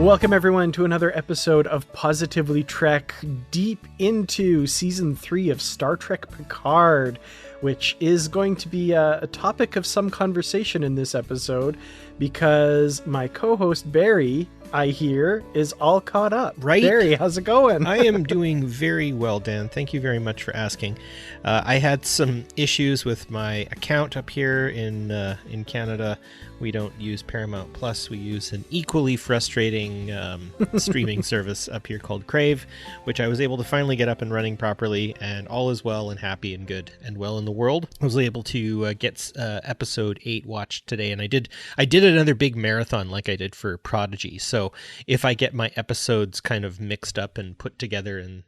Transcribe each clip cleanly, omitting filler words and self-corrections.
Welcome everyone to another episode of Positively Trek, deep into Season 3 of Star Trek Picard, which is going to be a topic of some conversation in this episode because my co-host Barry, I hear, is all caught up. Right? Barry, how's it going? I am doing very well, Dan. Thank you very much for asking. I had some issues with my account up here in Canada. We don't use Paramount Plus. We use an equally frustrating streaming service up here called Crave, which I was able to finally get up and running properly, and all is well and happy and good and well in the world. I was able to get episode 8 watched today, and I did another big marathon like I did for Prodigy. So if I get my episodes kind of mixed up and put together and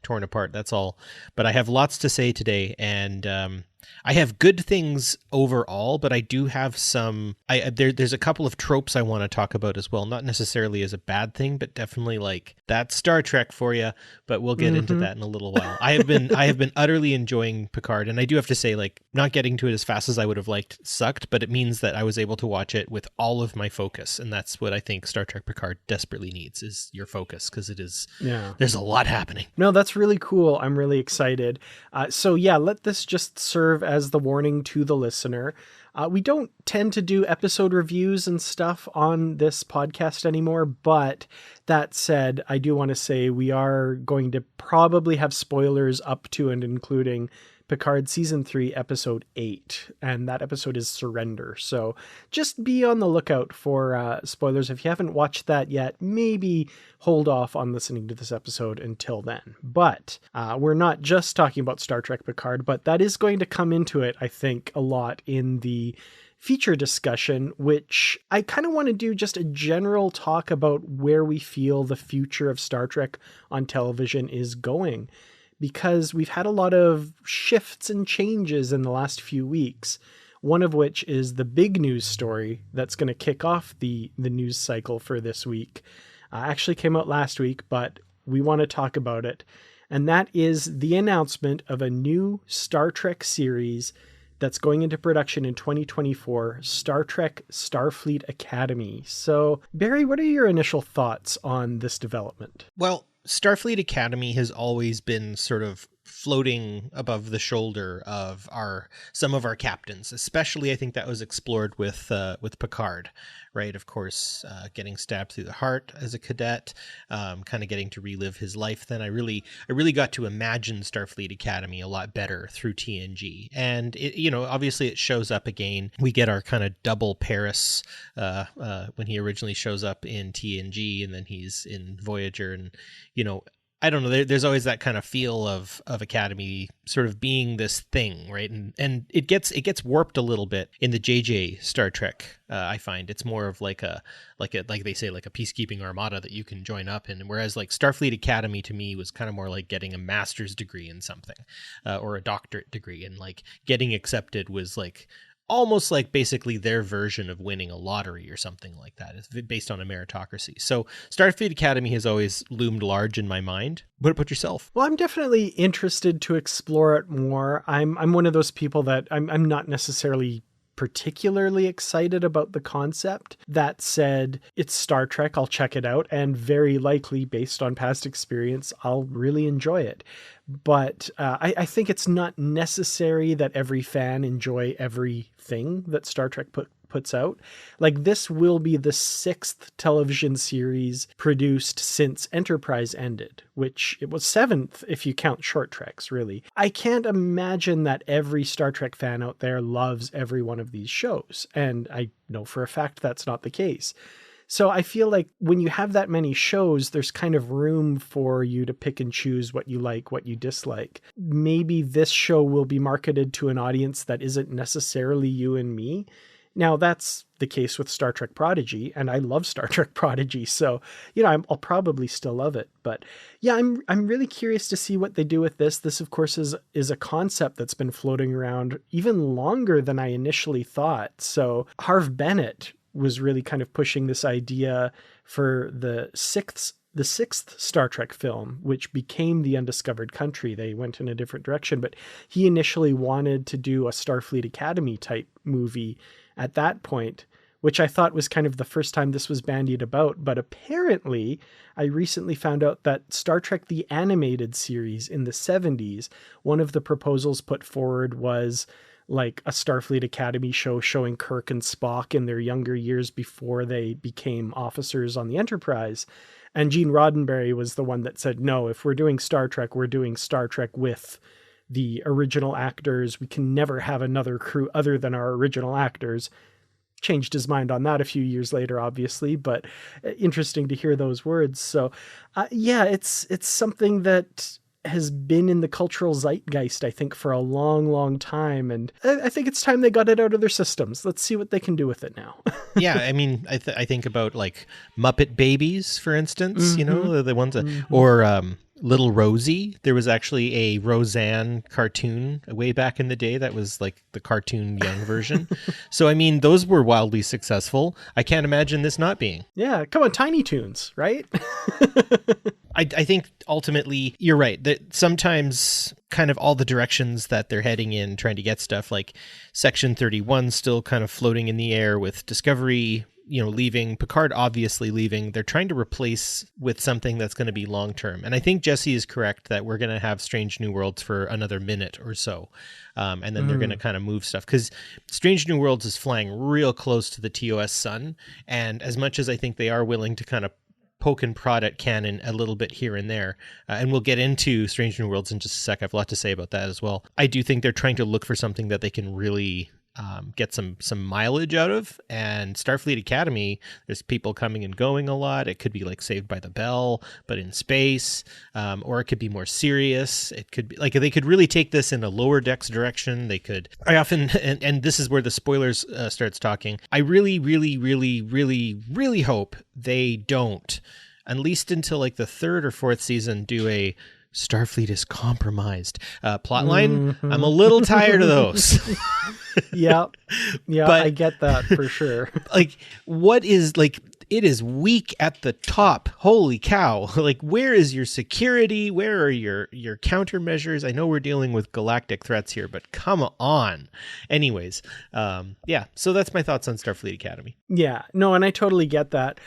torn apart, that's all. But I have lots to say today, and I have good things overall, but I do have some... There's a couple of tropes I want to talk about as well, not necessarily as a bad thing, but definitely like that's Star Trek for you. But we'll get into that in a little while. I have been utterly enjoying Picard, and I do have to say, like, not getting to it as fast as I would have liked sucked, but it means that I was able to watch it with all of my focus, and that's what I think Star Trek Picard desperately needs, is your focus, because it is... Yeah. There's a lot happening. No, that's really cool. I'm really excited. So yeah, let this just serve as the warning to the listener. We don't tend to do episode reviews and stuff on this podcast anymore, but that said, I do want to say we are going to probably have spoilers up to and including Picard Season 3, Episode 8, and that episode is Surrender. So just be on the lookout for spoilers. If you haven't watched that yet, maybe hold off on listening to this episode until then. But we're not just talking about Star Trek Picard, but that is going to come into it, I think, a lot in the feature discussion, which I kind of want to do just a general talk about where we feel the future of Star Trek on television is going. Because we've had a lot of shifts and changes in the last few weeks, one of which is the big news story that's going to kick off the news cycle for this week. Actually came out last week, but we want to talk about it. And that is the announcement of a new Star Trek series that's going into production in 2024, Star Trek Starfleet Academy. So, Barry, what are your initial thoughts on this development? Well, Starfleet Academy has always been sort of floating above the shoulder of some of our captains, especially I think that was explored with Picard, right? Of course, getting stabbed through the heart as a cadet, kind of getting to relive his life. Then I really got to imagine Starfleet Academy a lot better through TNG, and it, obviously it shows up again. We get our kind of double Paris when he originally shows up in TNG, and then he's in Voyager, and I don't know. There's always that kind of feel of Academy sort of being this thing, right? And it gets warped a little bit in the JJ Star Trek. I find it's more of like they say, like a peacekeeping armada that you can join up in. Whereas like Starfleet Academy to me was kind of more like getting a master's degree in something, or a doctorate degree, and like getting accepted was like almost like basically their version of winning a lottery or something like that. It's based on a meritocracy. So Starfleet Academy has always loomed large in my mind. What about yourself? Well, I'm definitely interested to explore it more. I'm one of those people that I'm not necessarily particularly excited about the concept. That said, it's Star Trek. I'll check it out, and very likely, based on past experience, I'll really enjoy it. But I think it's not necessary that every fan enjoy everything that Star Trek puts out. Like, this will be the 6th television series produced since Enterprise ended, which it was 7th if you count short treks, really. I can't imagine that every Star Trek fan out there loves every one of these shows, and I know for a fact that's not the case. So I feel like when you have that many shows, there's kind of room for you to pick and choose what you like, what you dislike. Maybe this show will be marketed to an audience that isn't necessarily you and me. Now, that's the case with Star Trek Prodigy, and I love Star Trek Prodigy, so, I'll probably still love it. But yeah, I'm really curious to see what they do with this. This, of course, is a concept that's been floating around even longer than I initially thought. So Harv Bennett was really kind of pushing this idea for the sixth Star Trek film, which became The Undiscovered Country. They went in a different direction, but he initially wanted to do a Starfleet Academy type movie at that point, which I thought was kind of the first time this was bandied about. But apparently, I recently found out that Star Trek the Animated Series in the 70s, one of the proposals put forward was like a Starfleet Academy show showing Kirk and Spock in their younger years before they became officers on the Enterprise. And Gene Roddenberry was the one that said, no, if we're doing Star Trek, we're doing Star Trek with the original actors. We can never have another crew other than our original actors. Changed his mind on that a few years later, obviously, but interesting to hear those words. So yeah, it's something that has been in the cultural zeitgeist, I think, for a long, long time. And I think it's time they got it out of their systems. Let's see what they can do with it now. Yeah, I mean, I think about like Muppet Babies, for instance, you know, the ones that, or Little Rosie. There was actually a Roseanne cartoon way back in the day that was like the cartoon young version. So, I mean, those were wildly successful. I can't imagine this not being. Yeah, come on, Tiny Toons, right? I think ultimately you're right that sometimes kind of all the directions that they're heading in trying to get stuff like Section 31 still kind of floating in the air with Discovery, you know, leaving, Picard obviously leaving. They're trying to replace with something that's going to be long term. And I think Jesse is correct that we're going to have Strange New Worlds for another minute or so. And then they're going to kind of move stuff because Strange New Worlds is flying real close to the TOS sun. And as much as I think they are willing to kind of poke and prod at canon a little bit here and there. And we'll get into Strange New Worlds in just a sec. I have a lot to say about that as well. I do think they're trying to look for something that they can really get some mileage out of. And Starfleet Academy, there's people coming and going a lot. It could be like Saved by the Bell, but in space, or it could be more serious. It could be like they could really take this in a lower decks direction. They could. I often, and this is where the spoilers starts talking. I really, really, really, really, really hope they don't, at least until like the third or fourth season, do a Starfleet is compromised plotline. I'm a little tired of those. Yeah, but, I get that for sure. Like, what is like? It is weak at the top. Holy cow! Like, where is your security? Where are your countermeasures? I know we're dealing with galactic threats here, but come on. Anyways, yeah. So that's my thoughts on Starfleet Academy. Yeah, no, and I totally get that.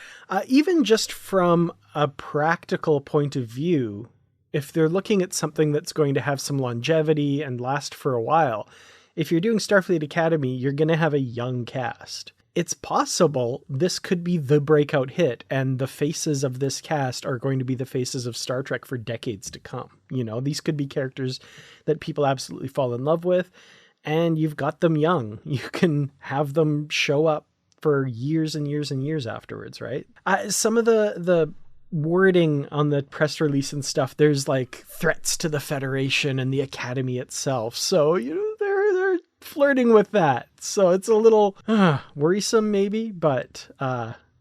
Even just from a practical point of view, if they're looking at something that's going to have some longevity and last for a while, if you're doing Starfleet Academy, you're going to have a young cast. It's possible this could be the breakout hit, and the faces of this cast are going to be the faces of Star Trek for decades to come. You know, these could be characters that people absolutely fall in love with, and you've got them young. You can have them show up for years and years and years afterwards, right? Some of the wording on the press release and stuff, there's like threats to the Federation and the Academy itself. So, you know, they're flirting with that. So it's a little worrisome maybe, but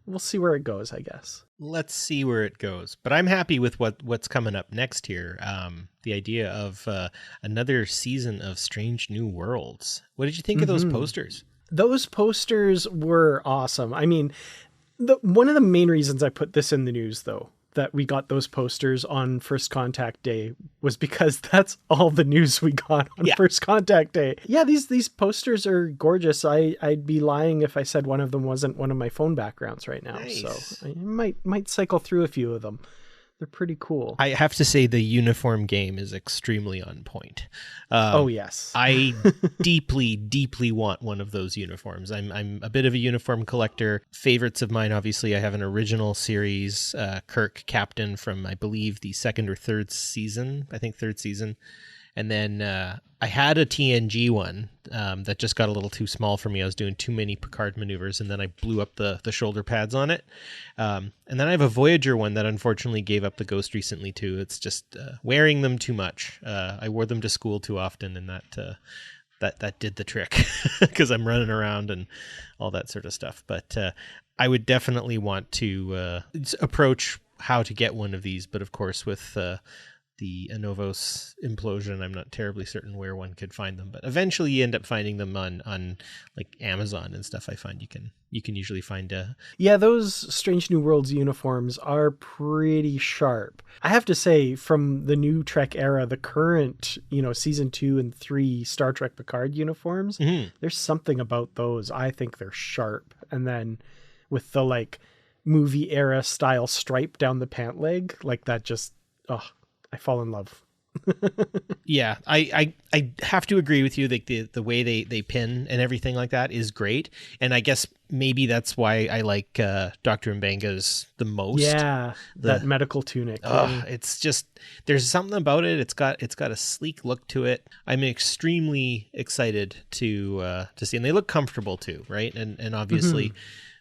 we'll see where it goes, I guess. Let's see where it goes. But I'm happy with what's coming up next here. The idea of another season of Strange New Worlds. What did you think of those posters? Those posters were awesome. I mean, one of the main reasons I put this in the news, though, that we got those posters on First Contact Day was because that's all the news we got on First Contact Day. Yeah, these posters are gorgeous. I'd be lying if I said one of them wasn't one of my phone backgrounds right now. Nice. So I might cycle through a few of them. They're pretty cool. I have to say the uniform game is extremely on point. Oh, yes. I deeply, deeply want one of those uniforms. I'm a bit of a uniform collector. Favorites of mine, obviously, I have an original series, Kirk Captain from, I believe, the second or third season. I think third season. And then I had a TNG one that just got a little too small for me. I was doing too many Picard maneuvers, and then I blew up the shoulder pads on it. And then I have a Voyager one that unfortunately gave up the ghost recently too. It's just wearing them too much. I wore them to school too often, and that did the trick because I'm running around and all that sort of stuff. But I would definitely want to approach how to get one of these, but of course with the Anovos implosion. I'm not terribly certain where one could find them, but eventually you end up finding them on like Amazon and stuff. I find you can usually find Yeah, those Strange New Worlds uniforms are pretty sharp. I have to say, from the new Trek era, the current, season 2 and 3 Star Trek Picard uniforms, there's something about those. I think they're sharp. And then with the like movie era style stripe down the pant leg, like that just, I fall in love. Yeah, I have to agree with you. Like the way they pin and everything like that is great. And I guess maybe that's why I like Dr. Mbanga's the most. Yeah, that medical tunic. It's just, there's something about it. It's got a sleek look to it. I'm extremely excited to see, and they look comfortable too, right? And obviously,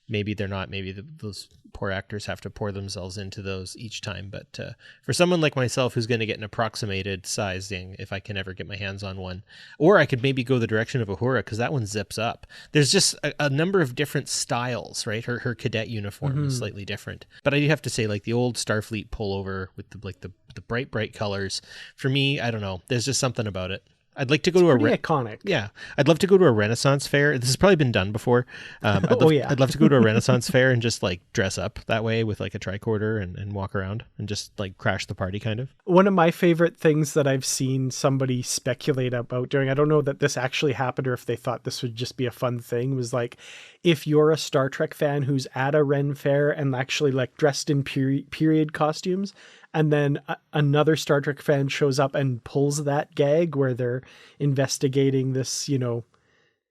maybe they're not. Maybe those poor actors have to pour themselves into those each time. But for someone like myself who's going to get an approximated sizing, if I can ever get my hands on one, or I could maybe go the direction of Uhura, because that one zips up. There's just a number of different styles, right? Her cadet uniform is slightly different. But I do have to say, like the old Starfleet pullover with the bright colors, for me, I don't know. There's just something about it. I'd like to go to iconic. Yeah, I'd love to go to a Renaissance fair. This has probably been done before. I'd love to go to a Renaissance fair and just like dress up that way with like a tricorder and walk around and just like crash the party kind of. One of my favorite things that I've seen somebody speculate about doing, I don't know that this actually happened or if they thought this would just be a fun thing, was like, if you're a Star Trek fan who's at a Ren fair and actually like dressed in period costumes, and then another Star Trek fan shows up and pulls that gag where they're investigating this,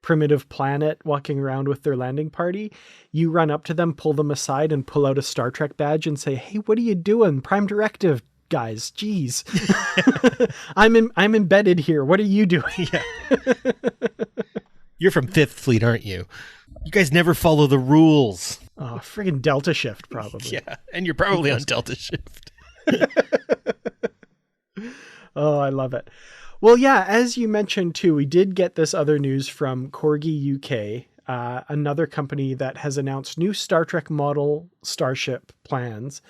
primitive planet, walking around with their landing party, you run up to them, pull them aside, and pull out a Star Trek badge and say, "Hey, what are you doing? Prime Directive, guys, geez." I'm embedded here. What are you doing? Yeah. You're from Fifth Fleet, aren't you? You guys never follow the rules. Oh, friggin' Delta Shift, probably. Yeah, and you're probably on Delta Shift. Oh, I love it. Well, yeah, as you mentioned too, we did get this other news from Corgi UK, another company that has announced new Star Trek model starship plans.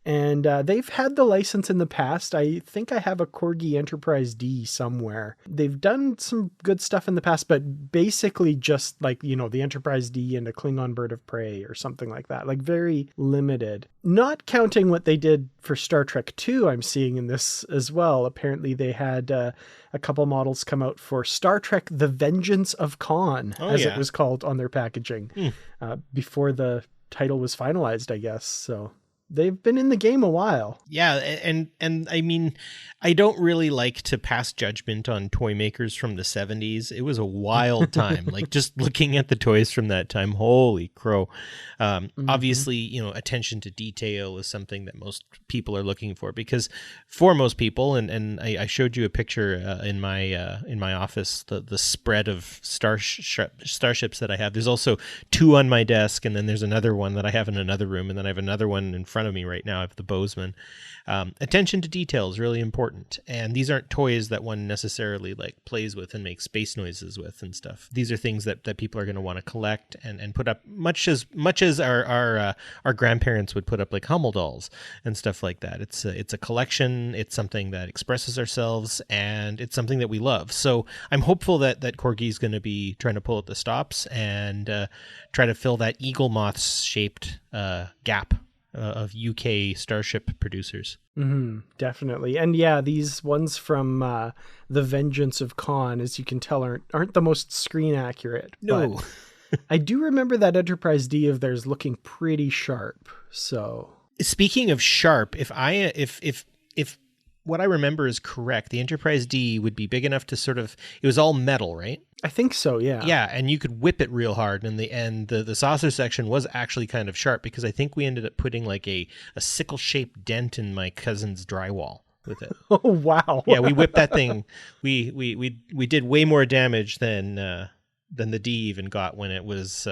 And they've had the license in the past. I think I have a Corgi Enterprise D somewhere. They've done some good stuff in the past, but basically just like, the Enterprise D and a Klingon Bird of Prey or something like that. Like very limited. Not counting what they did for Star Trek 2, I'm seeing in this as well. Apparently they had a couple models come out for Star Trek The Vengeance of Khan, it was called on their packaging, before the title was finalized, I guess. So they've been in the game a while. Yeah, and I mean, I don't really like to pass judgment on toy makers from the 70s. It was a wild time. Like just looking at the toys from that time, holy crow. Obviously, attention to detail is something that most people are looking for, because for most people, and I showed you a picture in my office, the spread of starships that I have. There's also 2 on my desk, and then there's another one that I have in another room, and then I have another one in front of me right now. I have the Bozeman. Attention to detail is really important, and these aren't toys that one necessarily like plays with and makes space noises with and stuff. These are things that people are going to want to collect and put up, much as our grandparents would put up like Hummel dolls and stuff like that. It's a collection. It's something that expresses ourselves, and it's something that we love. So I'm hopeful that Corgi is going to be trying to pull at the stops and try to fill that eagle moth shaped gap of UK starship producers. Definitely. And yeah, these ones from The Vengeance of Khan, as you can tell, aren't the most screen accurate. No. I do remember that Enterprise D of theirs looking pretty sharp. So speaking of sharp, if what I remember is correct, the Enterprise D would be big enough to sort of, it was all metal, right? I think so, yeah. Yeah, and you could whip it real hard, and the saucer section was actually kind of sharp, because I think we ended up putting like a sickle-shaped dent in my cousin's drywall with it. Oh, wow. Yeah, we whipped that thing. We did way more damage than the D even got when it was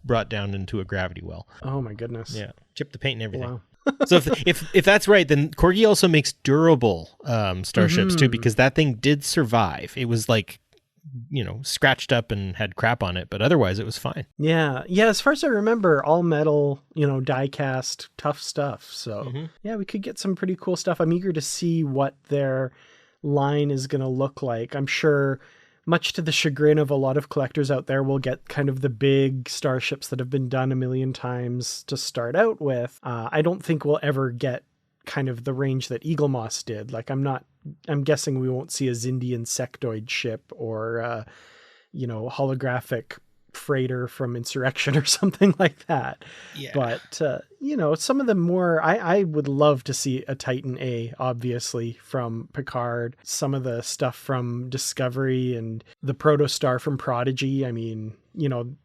brought down into a gravity well. Oh my goodness. Yeah, chipped the paint and everything. Wow. So if that's right, then Corgi also makes durable starships too, because that thing did survive. It was like scratched up and had crap on it, but otherwise it was fine. Yeah. As far as I remember, all metal, die cast, tough stuff. So yeah, we could get some pretty cool stuff. I'm eager to see what their line is going to look like. I'm sure, much to the chagrin of a lot of collectors out there, we'll get kind of the big starships that have been done a million times to start out with. I don't think we'll ever get kind of the range that Eagle Moss did. Like, I'm guessing we won't see a Zindian sectoid ship or, holographic freighter from Insurrection or something like that. Yeah. But, some of the more, I would love to see a Titan A, obviously, from Picard, some of the stuff from Discovery and the Protostar from Prodigy. I mean,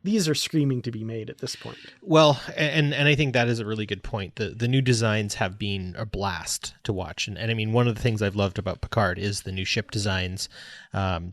these are screaming to be made at this point. Well, and I think that is a really good point. The new designs have been a blast to watch. And I mean, one of the things I've loved about Picard is the new ship designs,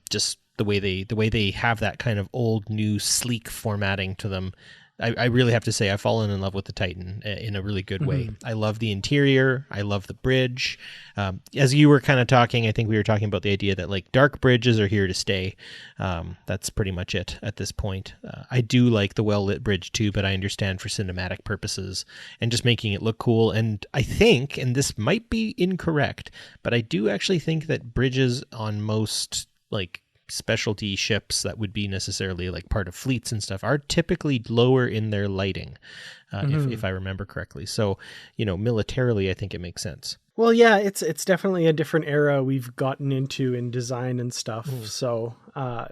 just the way they have that kind of old, new, sleek formatting to them. I really have to say I've fallen in love with the Titan in a really good way. I love the interior. I love the bridge. As you were kind of talking, I think we were talking about the idea that like dark bridges are here to stay. That's pretty much it at this point. I do like the well-lit bridge too, but I understand for cinematic purposes and just making it look cool. And I think, and this might be incorrect, but I do actually think that bridges on most like specialty ships that would be necessarily like part of fleets and stuff are typically lower in their lighting, if I remember correctly. So, militarily, I think it makes sense. Well, yeah, it's definitely a different era we've gotten into in design and stuff. So, I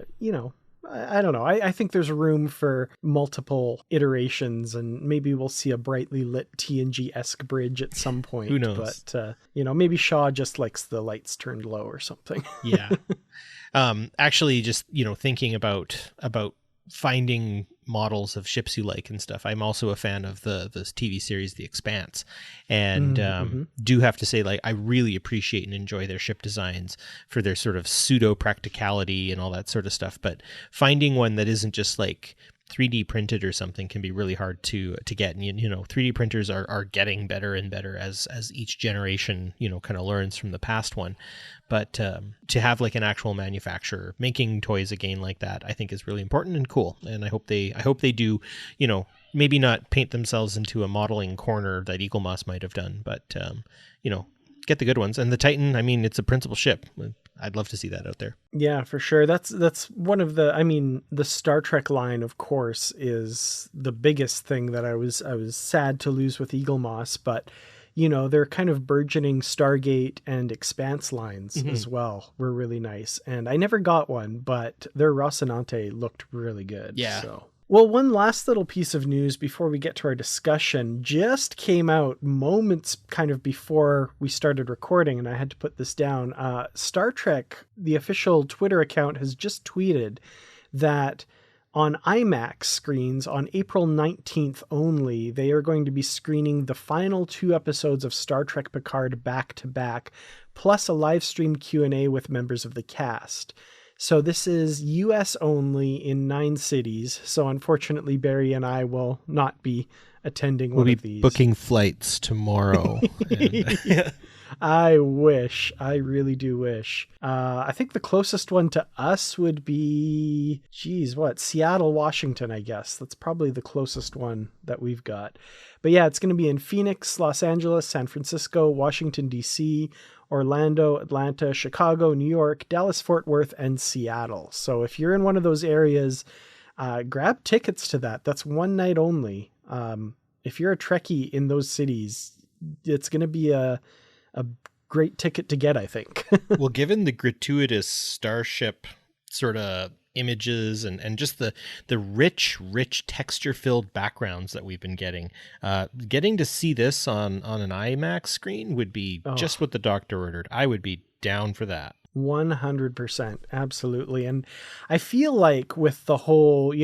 don't know. I think there's room for multiple iterations, and maybe we'll see a brightly lit TNG-esque bridge at some point. Who knows? But, maybe Shaw just likes the lights turned low or something. Yeah. Actually, just, thinking about finding models of ships you like and stuff. I'm also a fan of the TV series The Expanse, and do have to say, like, I really appreciate and enjoy their ship designs for their sort of pseudo practicality and all that sort of stuff. But finding one that isn't just like 3D printed or something can be really hard to get. And 3D printers are getting better and better as each generation kind of learns from the past one. But to have like an actual manufacturer making toys again like that, I think is really important and cool. And I hope they do, maybe not paint themselves into a modeling corner that Eagle Moss might have done, but get the good ones. And the Titan, I mean, it's a principal ship. I'd love to see that out there. Yeah, for sure. That's one of the Star Trek line, of course, is the biggest thing that I was sad to lose with Eagle Moss, but they're kind of burgeoning Stargate and Expanse lines as well were really nice. And I never got one, but their Rocinante looked really good. Yeah. So. Well, one last little piece of news before we get to our discussion just came out moments kind of before we started recording, and I had to put this down. Star Trek, the official Twitter account, has just tweeted that on IMAX screens on April 19th only, they are going to be screening the final 2 episodes of Star Trek Picard back to back, plus a live stream Q&A with members of the cast. So this is US only in 9 cities. So unfortunately, Barry and I will not be attending one of these. We'll be booking flights tomorrow. I wish. I really do wish. I think the closest one to us would be, Seattle, Washington, I guess. That's probably the closest one that we've got. But yeah, it's going to be in Phoenix, Los Angeles, San Francisco, Washington, D.C., Orlando, Atlanta, Chicago, New York, Dallas, Fort Worth, and Seattle. So if you're in one of those areas, grab tickets to that. That's one night only. If you're a Trekkie in those cities, it's going to be a great ticket to get, I think. Well, given the gratuitous starship sort of images and just the rich texture-filled backgrounds that we've been getting to see this on an IMAX screen would be just what the doctor ordered. I would be down for that. 100%. Absolutely. And I feel like with the whole,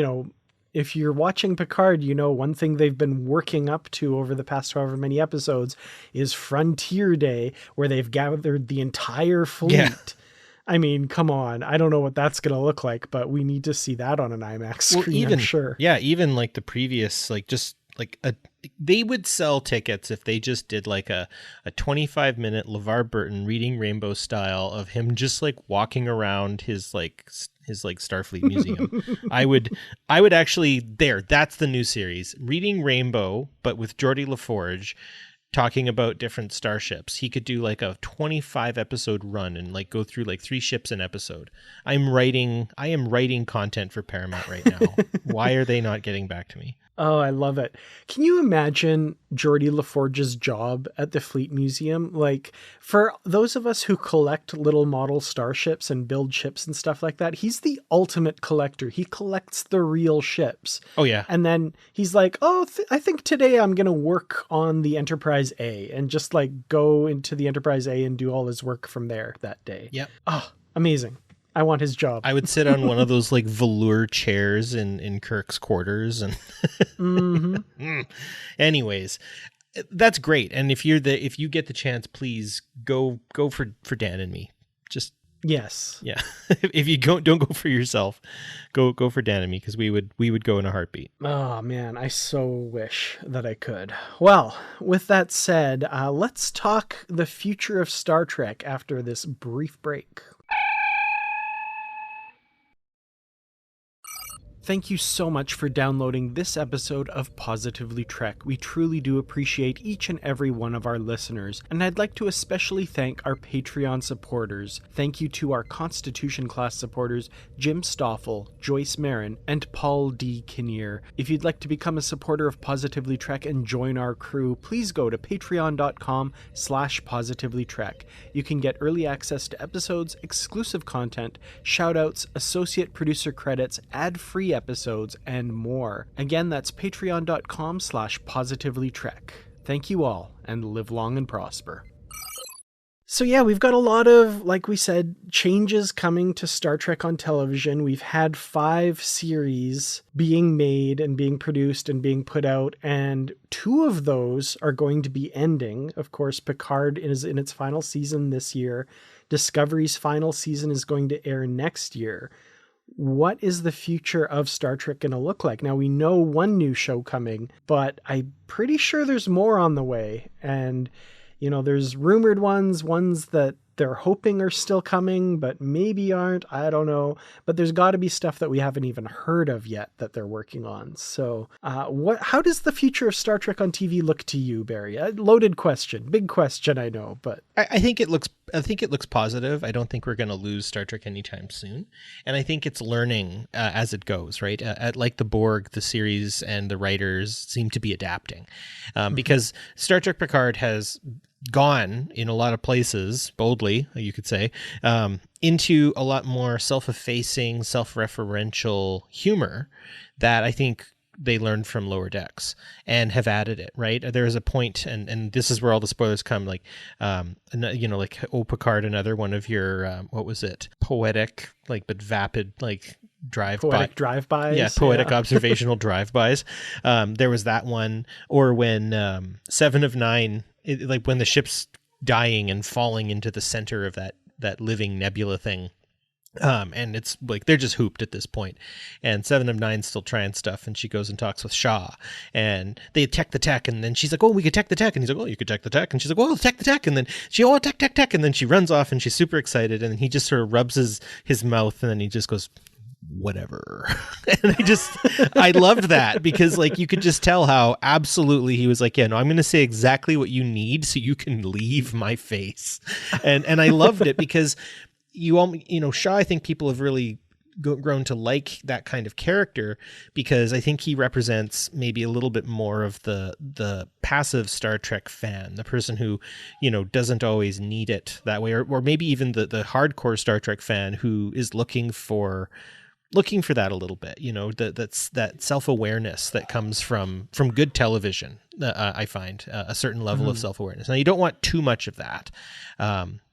if you're watching Picard, one thing they've been working up to over the past however many episodes is Frontier Day, where they've gathered the entire fleet. Yeah. I mean, come on. I don't know what that's going to look like, but we need to see that on an IMAX screen, I'm sure. Yeah, even like the previous, they would sell tickets if they just did like a 25-minute LeVar Burton reading Rainbow style of him just like walking around his his like Starfleet Museum. I would actually that's the new series, Reading Rainbow, but with Geordie LaForge talking about different starships. He could do like a 25 episode run and like go through like 3 ships an episode. I am writing content for Paramount right now. Why are they not getting back to me? Oh, I love it. Can you imagine Geordie LaForge's job at the Fleet Museum? Like, for those of us who collect little model starships and build ships and stuff like that, he's the ultimate collector. He collects the real ships. Oh, yeah. And then he's like, I think today I'm going to work on the Enterprise A, and just like go into the Enterprise A and do all his work from there that day. Yep. Oh, amazing. I want his job. I would sit on one of those like velour chairs in Kirk's quarters and Mm-hmm. Anyways, that's great. And if you get the chance, please go for Dan and me. Just yes. Yeah. If you don't go for yourself, go for Dan and me, because we would go in a heartbeat. Oh man, I so wish that I could. Well, with that said, let's talk the future of Star Trek after this brief break. Thank you so much for downloading this episode of Positively Trek. We truly do appreciate each and every one of our listeners, and I'd like to especially thank our Patreon supporters. Thank you to our Constitution class supporters, Jim Stoffel, Joyce Marin, and Paul D. Kinnear. If you'd like to become a supporter of Positively Trek and join our crew, please go to patreon.com/positivelytrek. You can get early access to episodes, exclusive content, shoutouts, associate producer credits, ad-free episodes, and more. Again, that's patreon.com/positivelytrek. Thank you all, and live long and prosper. So yeah, we've got a lot of, like we said, changes coming to Star Trek on television. We've had 5 series being made and being produced and being put out, and 2 of those are going to be ending. Of course, Picard is in its final season this year. Discovery's final season is going to air next year. What is the future of Star Trek going to look like? Now, we know one new show coming, but I'm pretty sure there's more on the way. And, you know, there's rumored ones that they're hoping are still coming, but maybe aren't. I don't know. But there's got to be stuff that we haven't even heard of yet that they're working on. So how does the future of Star Trek on TV look to you, Barry? A loaded question. Big question, I know. But I think it looks positive. I don't think we're going to lose Star Trek anytime soon. And I think it's learning as it goes, right? Like the Borg, the series and the writers seem to be adapting because Star Trek Picard has gone in a lot of places, boldly, you could say, into a lot more self-effacing, self-referential humor that I think they learned from Lower Decks and have added it, right? There is a point, and this is where all the spoilers come, like, like, Picard, another one of your, what was it? Poetic, like, but vapid, like, poetic drive-bys. Yeah, poetic observational drive-bys. There was that one, or when 7 of 9, like when the ship's dying and falling into the center of that living nebula thing. And it's like they're just hooped at this point. And 7 of 9's still trying stuff, and she goes and talks with Shaw. And they tech the tech, and then she's like, "Oh, we could tech the tech." And he's like, "Oh, you could tech the tech." And she's like, "Well, tech the tech." And then tech. And then she runs off, and she's super excited. And he just sort of rubs his mouth, and then he just goes, "Whatever." And I loved that, because like you could just tell how absolutely he was like, "Yeah, no, I'm going to say exactly what you need so you can leave my face." And I loved it because Shaw, I think people have really grown to like that kind of character, because I think he represents maybe a little bit more of the passive Star Trek fan, the person who, doesn't always need it that way, or maybe even the hardcore Star Trek fan who is looking for that a little bit, that's that self-awareness that comes from good television. I find a certain level of self-awareness. Now, you don't want too much of that.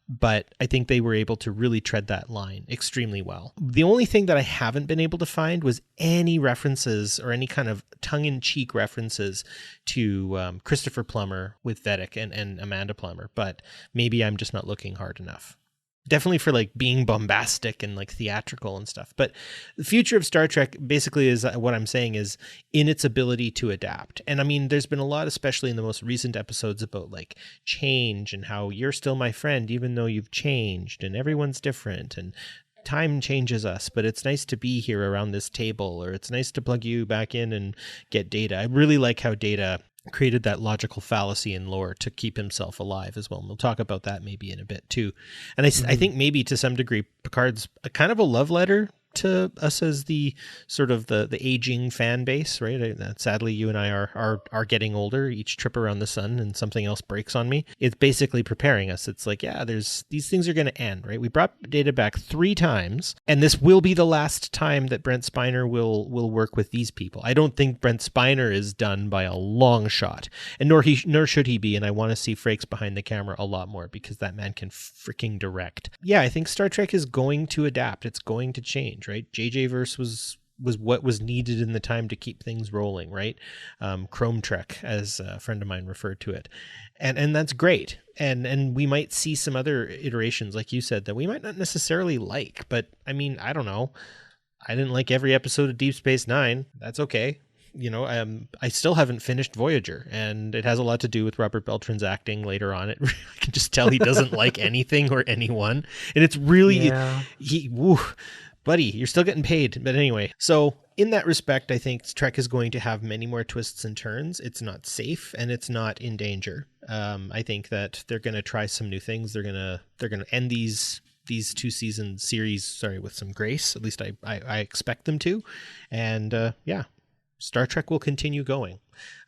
But I think they were able to really tread that line extremely well. The only thing that I haven't been able to find was any references or any kind of tongue-in-cheek references to Christopher Plummer with Vedic and Amanda Plummer, but maybe I'm just not looking hard enough. Definitely for like being bombastic and like theatrical and stuff. But the future of Star Trek basically is what I'm saying is in its ability to adapt. And I mean, there's been a lot, especially in the most recent episodes, about like change and how you're still my friend, even though you've changed and everyone's different. And time changes us, but it's nice to be here around this table, or it's nice to plug you back in and get Data. I really like how Data created that logical fallacy in lore to keep himself alive as well. And we'll talk about that maybe in a bit too. And I think maybe to some degree, Picard's a kind of a love letter to us as the sort of the aging fan base, right? Sadly, you and I are getting older each trip around the sun, and something else breaks on me. It's basically preparing us. It's like, yeah, these things are going to end, right? We brought Data back 3 times, and this will be the last time that Brent Spiner will work with these people. I don't think Brent Spiner is done by a long shot, and nor should he be. And I want to see Frakes behind the camera a lot more, because that man can freaking direct. Yeah, I think Star Trek is going to adapt. It's going to change. Right, JJ verse was what was needed in the time to keep things rolling, right? Chrome Trek, as a friend of mine referred to it, and that's great. And we might see some other iterations, like you said, that we might not necessarily like. But I mean, I don't know. I didn't like every episode of Deep Space Nine. That's okay. You know, I still haven't finished Voyager, and it has a lot to do with Robert Beltran's acting later on. I can just tell he doesn't like anything or anyone, and it's really buddy, you're still getting paid. But anyway, so in that respect, I think Trek is going to have many more twists and turns. It's not safe, and it's not in danger. I think that they're going to try some new things. They're going to end these 2-season series, with some grace. At least I expect them to. And Star Trek will continue going,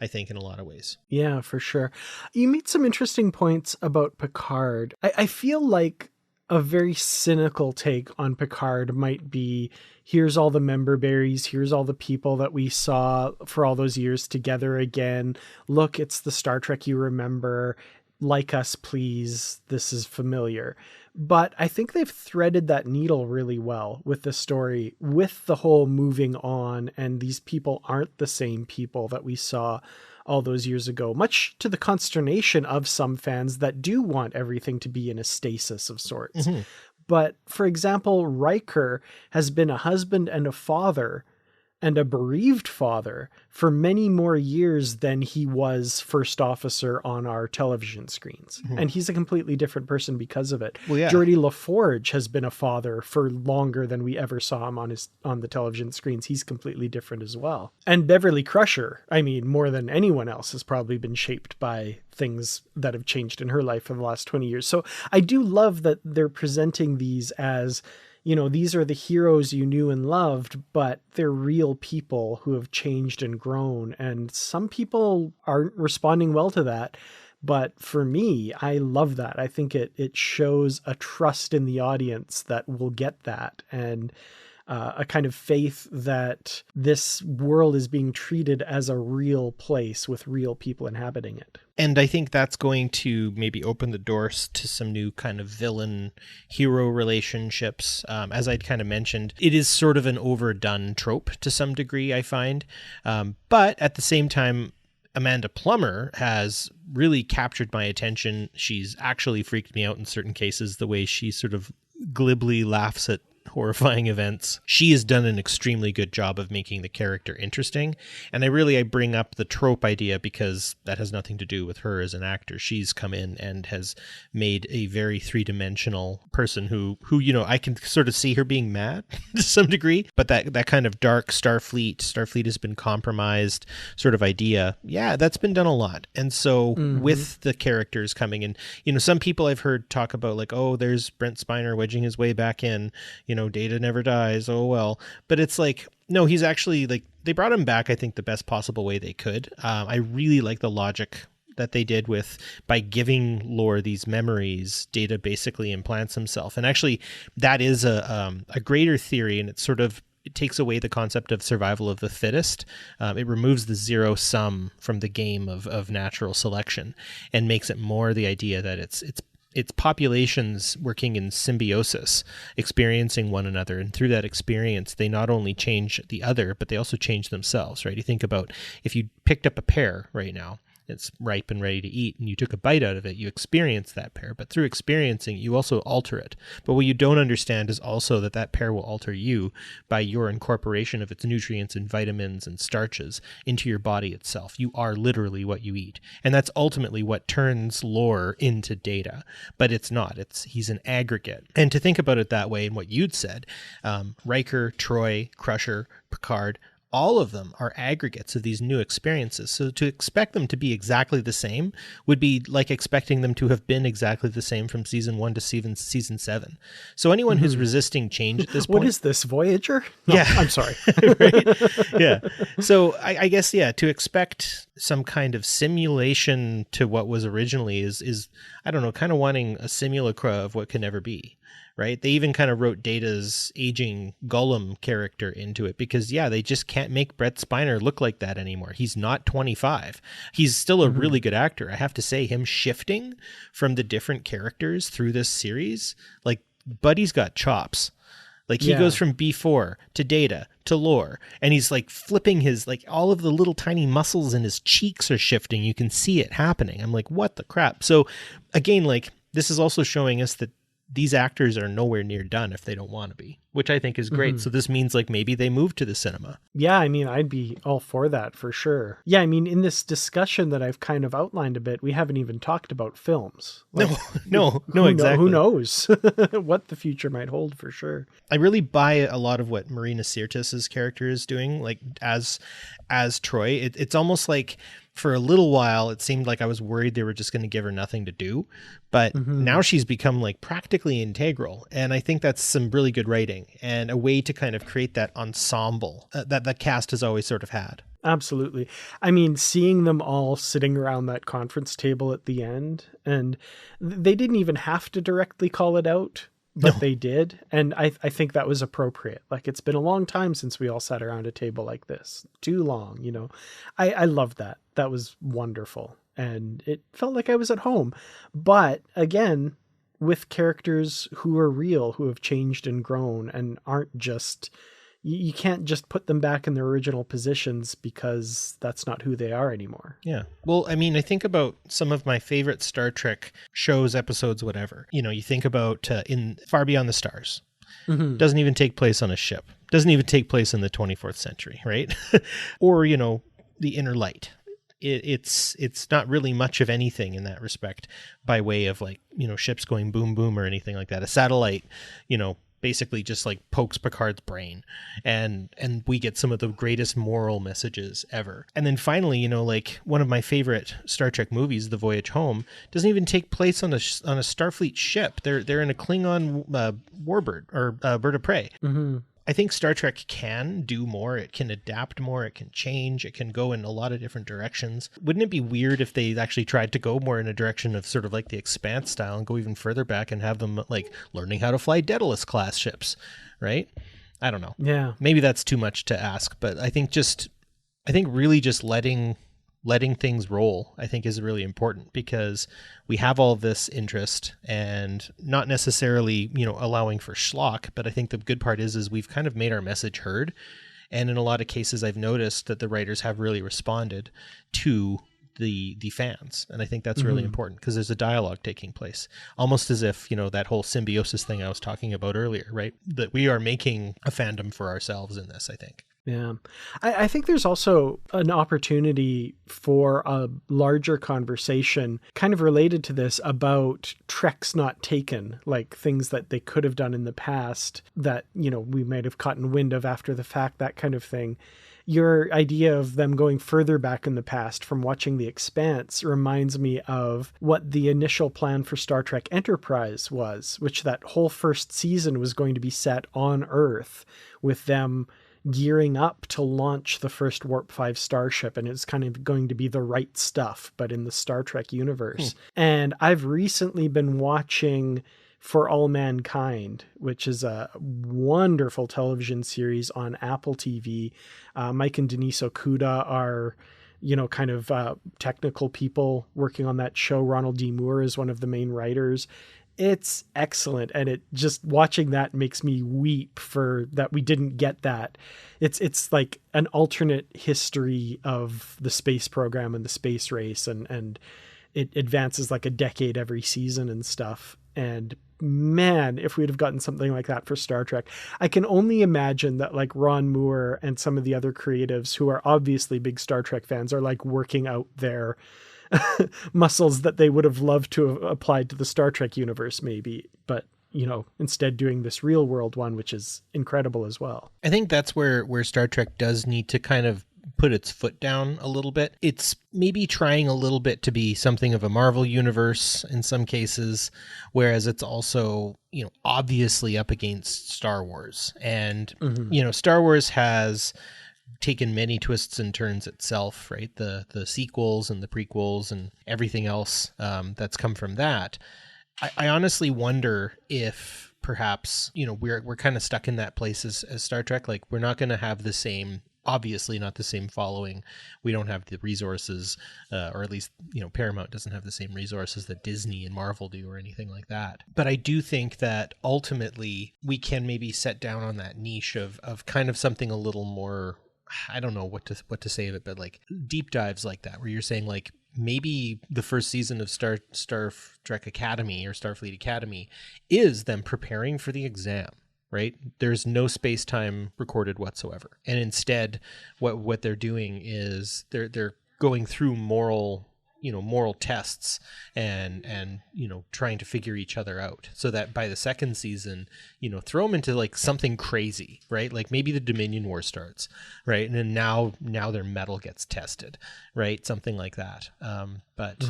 I think, in a lot of ways. Yeah, for sure. You made some interesting points about Picard. I feel like a very cynical take on Picard might be, here's all the member berries, here's all the people that we saw for all those years together again. Look, it's the Star Trek you remember. Like us, please. This is familiar. But I think they've threaded that needle really well with the story, with the whole moving on, and these people aren't the same people that we saw all those years ago, much to the consternation of some fans that do want everything to be in a stasis of sorts. Mm-hmm. But for example, Riker has been a husband and a father, and a bereaved father, for many more years than he was first officer on our television screens. Mm-hmm. And he's a completely different person because of it. Well, yeah. Geordi LaForge has been a father for longer than we ever saw him on the television screens. He's completely different as well. And Beverly Crusher, I mean, more than anyone else, has probably been shaped by things that have changed in her life for the last 20 years. So I do love that they're presenting these as, you know, these are the heroes you knew and loved, but they're real people who have changed and grown. And some people aren't responding well to that. But for me, I love that. I think it shows a trust in the audience that will get that, and a kind of faith that this world is being treated as a real place with real people inhabiting it. And I think that's going to maybe open the doors to some new kind of villain-hero relationships. As I'd kind of mentioned, it is sort of an overdone trope to some degree, I find. But at the same time, Amanda Plummer has really captured my attention. She's actually freaked me out in certain cases, the way she sort of glibly laughs at horrifying events. She has done an extremely good job of making the character interesting. And I bring up the trope idea because that has nothing to do with her as an actor. She's come in and has made a very three-dimensional person who, you know, I can sort of see her being mad to some degree, but that kind of dark Starfleet has been compromised sort of idea. Yeah, that's been done a lot. And so with the characters coming in, you know, some people I've heard talk about like, oh, there's Brent Spiner wedging his way back in, you know, Data never dies. Oh, well. But it's like, no, he's actually like, they brought him back, I think, the best possible way they could. I really like the logic that they did with, by giving Lore these memories, Data basically implants himself. And actually, that is a greater theory, and it takes away the concept of survival of the fittest. It removes the zero sum from the game of natural selection and makes it more the idea that it's populations working in symbiosis, experiencing one another. And through that experience, they not only change the other, but they also change themselves, right? You think about if you picked up a pear right now it's ripe and ready to eat, and you took a bite out of it, you experience that pear. But through experiencing, you also alter it. But what you don't understand is also that that pear will alter you by your incorporation of its nutrients and vitamins and starches into your body itself. You are literally what you eat. And that's ultimately what turns lore into data. But it's not. He's an aggregate. And to think about it that way, and what you'd said, Riker, Troy, Crusher, Picard, all of them are aggregates of these new experiences. So to expect them to be exactly the same would be like expecting them to have been exactly the same from season 1 to season 7. So anyone who's resisting change at this point... What is this, Voyager? No, yeah. I'm sorry. Right? Yeah. So I guess, to expect some kind of simulation to what was originally is I don't know, kind of wanting a simulacra of what can never be. Right? They even kind of wrote Data's aging Gollum character into it because, they just can't make Brett Spiner look like that anymore. He's not 25. He's still a really good actor. I have to say, him shifting from the different characters through this series, like, Buddy's got chops. Like, he goes from B4 to Data to Lore, and he's like flipping his, like, all of the little tiny muscles in his cheeks are shifting. You can see it happening. I'm like, what the crap? So again, like, this is also showing us that these actors are nowhere near done if they don't want to be, which I think is great. So this means like maybe they move to the cinema. Yeah, I mean, I'd be all for that for sure. Yeah, I mean, in this discussion that I've kind of outlined a bit, we haven't even talked about films. Like, no, exactly. Who knows what the future might hold for sure. I really buy a lot of what Marina Sirtis's character is doing, like as Troy. It's almost like for a little while, it seemed like I was worried they were just going to give her nothing to do. But now she's become like practically integral. And I think that's some really good writing and a way to kind of create that ensemble that the cast has always sort of had. Absolutely. I mean, seeing them all sitting around that conference table at the end, and they didn't even have to directly call it out, but they did. And I think that was appropriate. Like, it's been a long time since we all sat around a table like this. Too long, I loved that. That was wonderful. And it felt like I was at home. But again, with characters who are real, who have changed and grown and aren't just... You can't just put them back in their original positions because that's not who they are anymore. Yeah. Well, I mean, I think about some of my favorite Star Trek shows, episodes, whatever. You think about in Far Beyond the Stars. Doesn't even take place on a ship. Doesn't even take place in the 24th century, right? Or, The Inner Light. It's not really much of anything in that respect by way of like, ships going boom, boom or anything like that. A satellite, basically just like pokes Picard's brain and we get some of the greatest moral messages ever. And then finally, like one of my favorite Star Trek movies, The Voyage Home, doesn't even take place on a Starfleet ship. They're in a Klingon warbird or bird of prey. I think Star Trek can do more. It can adapt more. It can change. It can go in a lot of different directions. Wouldn't it be weird if they actually tried to go more in a direction of sort of like the Expanse style and go even further back and have them like learning how to fly Daedalus class ships, right? I don't know. Yeah. Maybe that's too much to ask, but I think really just letting things roll, I think is really important because we have all this interest and not necessarily, allowing for schlock. But I think the good part is we've kind of made our message heard. And in a lot of cases, I've noticed that the writers have really responded to the fans. And I think that's really important because there's a dialogue taking place, almost as if, that whole symbiosis thing I was talking about earlier, right? That we are making a fandom for ourselves in this, I think. Yeah. I think there's also an opportunity for a larger conversation kind of related to this about treks not taken, like things that they could have done in the past that, we might have gotten wind of after the fact, that kind of thing. Your idea of them going further back in the past from watching The Expanse reminds me of what the initial plan for Star Trek Enterprise was, which that whole first season was going to be set on Earth with them gearing up to launch the first Warp 5 starship, and it's kind of going to be the right stuff, but in the Star Trek universe. And I've recently been watching For All Mankind, which is a wonderful television series on Apple TV. Mike and Denise Okuda are, kind of technical people working on that show. Ronald D. Moore is one of the main writers. It's excellent, and it just watching that makes me weep for that we didn't get that. It's like an alternate history of the space program and the space race, and it advances like a decade every season and stuff. And man, if we'd have gotten something like that for Star Trek, I can only imagine that like Ron Moore and some of the other creatives who are obviously big Star Trek fans are like working out their muscles that they would have loved to have applied to the Star Trek universe maybe, but instead doing this real world one, which is incredible as well. I think that's where Star Trek does need to kind of put its foot down a little bit. It's maybe trying a little bit to be something of a Marvel universe in some cases, whereas it's also, obviously up against Star Wars. And, Star Wars has taken many twists and turns itself, right? The sequels and the prequels and everything else that's come from that. I honestly wonder if perhaps, we're kind of stuck in that place as Star Trek. Like, we're not going to have the same, obviously not the same following. We don't have the resources, or at least, Paramount doesn't have the same resources that Disney and Marvel do or anything like that. But I do think that ultimately we can maybe set down on that niche of kind of something a little more, I don't know what to say of it, but like deep dives like that, where you're saying like maybe the first season of Star Trek Academy or Starfleet Academy is them preparing for the exam, right? There's no space-time recorded whatsoever. And instead what they're doing is they're going through moral tests and trying to figure each other out, so that by the second season, throw them into like something crazy, right? Like maybe the Dominion War starts, right? And then now their metal gets tested, right? Something like that. But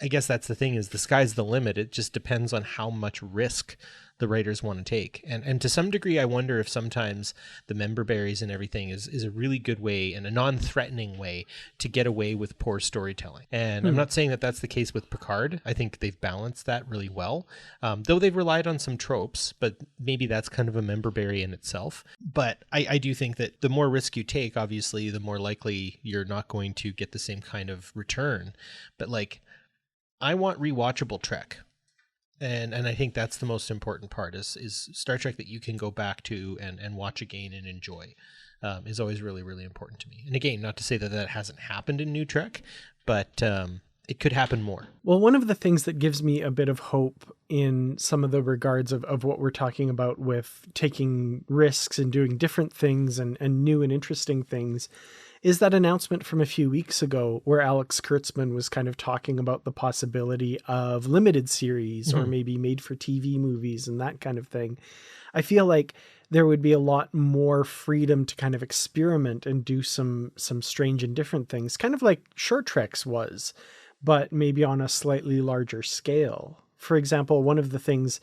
I guess that's the thing, is the sky's the limit. It just depends on how much risk the writers want to take. And to some degree, I wonder if sometimes the member berries and everything is a really good way and a non-threatening way to get away with poor storytelling. And I'm not saying that that's the case with Picard. I think they've balanced that really well, though they've relied on some tropes, but maybe that's kind of a member berry in itself. But I do think that the more risk you take, obviously, the more likely you're not going to get the same kind of return. But like, I want rewatchable Trek. And I think that's the most important part is Star Trek that you can go back to and watch again and enjoy is always really, really important to me. And again, not to say that hasn't happened in New Trek, but it could happen more. Well, one of the things that gives me a bit of hope in some of the regards of what we're talking about with taking risks and doing different things and new and interesting things is that announcement from a few weeks ago where Alex Kurtzman was kind of talking about the possibility of limited series or maybe made for TV movies and that kind of thing. I feel like there would be a lot more freedom to kind of experiment and do some strange and different things, kind of like Short Treks was, but maybe on a slightly larger scale. For example, one of the things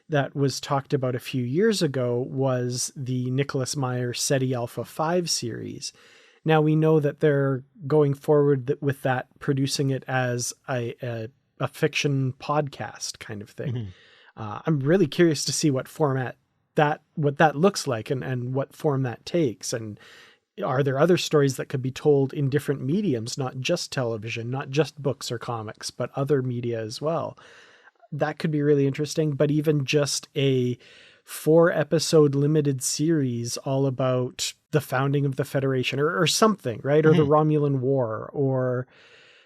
that was talked about a few years ago was the Nicholas Meyer SETI Alpha 5 series. Now we know that they're going forward with that, producing it as a fiction podcast kind of thing. I'm really curious to see what format what that looks like and what form that takes. And are there other stories that could be told in different mediums, not just television, not just books or comics, but other media as well? That could be really interesting. But even just a 4-episode limited series all about the founding of the Federation or something, right? Or the Romulan War, or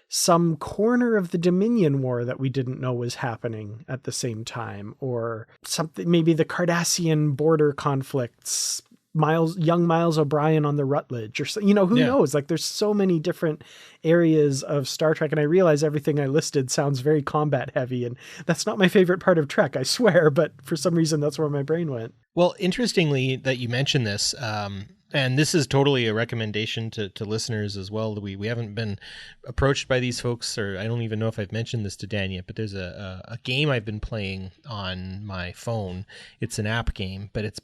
some corner of the Dominion War that we didn't know was happening at the same time, or something, maybe the Cardassian border conflicts, young Miles O'Brien on the Rutledge, or who knows? Like, there's so many different areas of Star Trek, and I realize everything I listed sounds very combat heavy, and that's not my favorite part of Trek, I swear, but for some reason that's where my brain went. Well, interestingly that you mentioned this, and this is totally a recommendation to listeners as well. We haven't been approached by these folks, or I don't even know if I've mentioned this to Dan yet, but there's a game I've been playing on my phone. It's an app game, but it's